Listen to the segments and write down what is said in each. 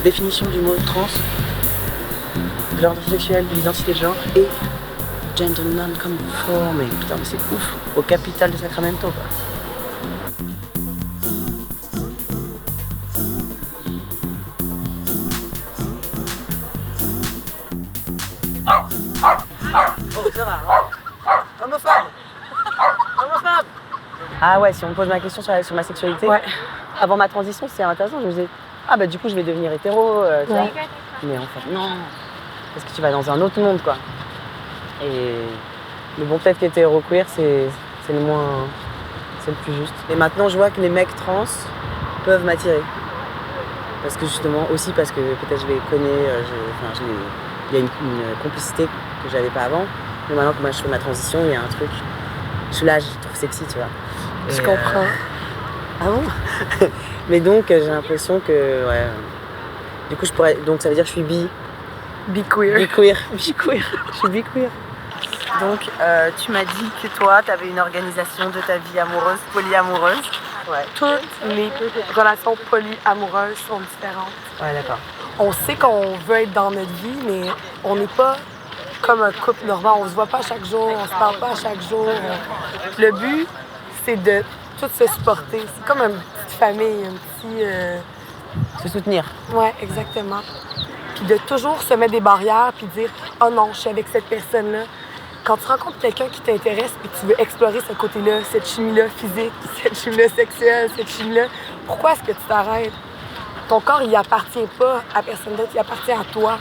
définition du mot trans, l'orientation sexuelle, l'identité de genre et gender non-conforming. Putain, mais c'est ouf, au capital de Sacramento, quoi. Oh, ça va, hein. Homophobe. Homophobe. Ah ouais, si on me pose ma question sur ma sexualité, ouais. Avant ma transition, c'était intéressant, je me disais, ah bah du coup je vais devenir hétéro, tu vois. Mais en fait, non, parce que tu vas dans un autre monde, quoi. Mais bon, peut-être qu'hétéro queer, c'est le plus juste. Et maintenant, je vois que les mecs trans peuvent m'attirer. Parce que justement, aussi parce que peut-être je les connais, il y a une complicité que j'avais pas avant. Mais maintenant que moi je fais ma transition, il y a un truc. Je suis là, je trouve sexy, tu vois. Je comprends. Ah bon? Mais donc j'ai l'impression que ouais. Du coup donc ça veut dire que je suis bi-queer. Bi-queer. Bi-queer. Je suis bi-queer. Donc tu m'as dit que toi tu avais une organisation de ta vie amoureuse, polyamoureuse. Ouais. Toutes les relations polyamoureuses sont différentes. Ouais, d'accord. On sait qu'on veut être dans notre vie, mais on n'est pas comme un couple normal. On se voit pas chaque jour, on se parle pas chaque jour. Le but, c'est de tous se supporter. C'est comme une petite famille, un petit... Se soutenir. Ouais, exactement. Puis de toujours se mettre des barrières puis dire « Oh non, je suis avec cette personne-là ». Quand tu rencontres quelqu'un qui t'intéresse et que tu veux explorer ce côté-là, cette chimie-là physique, cette chimie-là sexuelle, cette chimie-là, pourquoi est-ce que tu t'arrêtes? Ton corps, il appartient pas à personne d'autre, il appartient à toi.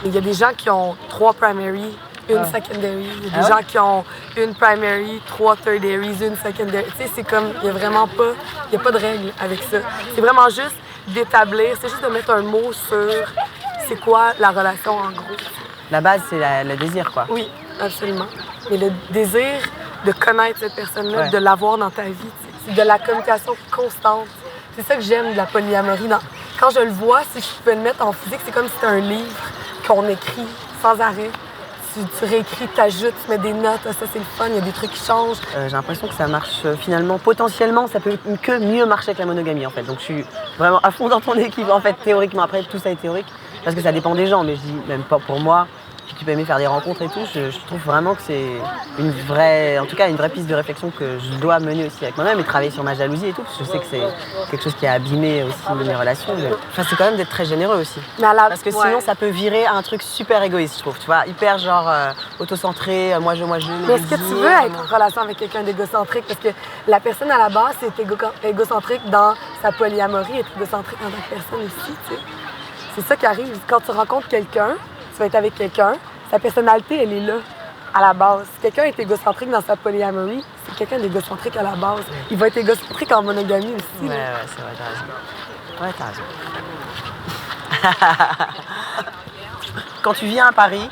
Il y a des gens qui ont 3 primary, une secondary. Il y a des gens qui ont une primary, 3 tertiaries, une secondary. Tu sais, c'est comme, il y a vraiment pas, il y a pas de règle avec ça. C'est vraiment juste d'établir, c'est juste de mettre un mot sur c'est quoi la relation en gros. La base, c'est le désir, quoi. Oui, absolument. Mais le désir de connaître cette personne-là, de l'avoir dans ta vie, c'est de la communication constante. C'est ça que j'aime de la polyamorie. Quand je le vois, si je peux le mettre en physique, c'est comme si c'était un livre qu'on écrit sans arrêt. Tu réécris, tu ajoutes, tu mets des notes, ça c'est le fun, il y a des trucs qui changent. J'ai l'impression que ça marche finalement, potentiellement, ça peut que mieux marcher avec la monogamie en fait. Donc je suis vraiment à fond dans ton équipe en fait, théoriquement. Après tout ça est théorique, parce que ça dépend des gens, mais je dis même pas pour moi. Si tu peux aimer faire des rencontres et tout, je trouve vraiment que c'est une vraie piste de réflexion que je dois mener aussi avec moi-même et travailler sur ma jalousie et tout, parce que je sais que c'est quelque chose qui a abîmé aussi mes relations. Enfin, c'est quand même d'être très généreux aussi. Parce que sinon, ça peut virer à un truc super égoïste, je trouve, tu vois, hyper genre autocentré, moi je. Mais est-ce que tu veux être en relation avec quelqu'un d'égocentrique? Parce que la personne à la base, c'est égocentrique dans sa polyamorie, est égocentrique en tant que personne aussi, tu sais. C'est ça qui arrive. Quand tu rencontres quelqu'un, tu vas être avec quelqu'un, sa personnalité, elle est là, à la base. Si quelqu'un est égocentrique dans sa polyamorie, c'est quelqu'un d'égocentrique à la base. Il va être égocentrique en monogamie aussi. Ouais, c'est vrai, t'as raison. Ouais, t'as raison. Quand tu viens à Paris,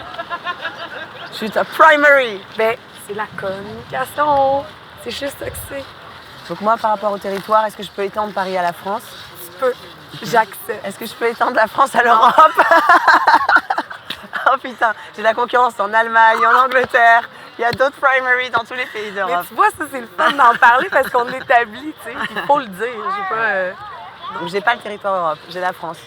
je suis ta primary. Ben, c'est la communication. C'est juste ça que c'est. Donc moi, par rapport au territoire, est-ce que je peux étendre Paris à la France? Tu peux. J'accepte. Est-ce que je peux étendre la France à l'Europe? Oh putain, j'ai de la concurrence en Allemagne, en Angleterre. Il y a d'autres primaries dans tous les pays d'Europe. Mais tu vois, ça c'est le fun d'en parler parce qu'on l'établit, tu sais. Il faut le dire. Donc j'ai pas le territoire Europe, j'ai la France.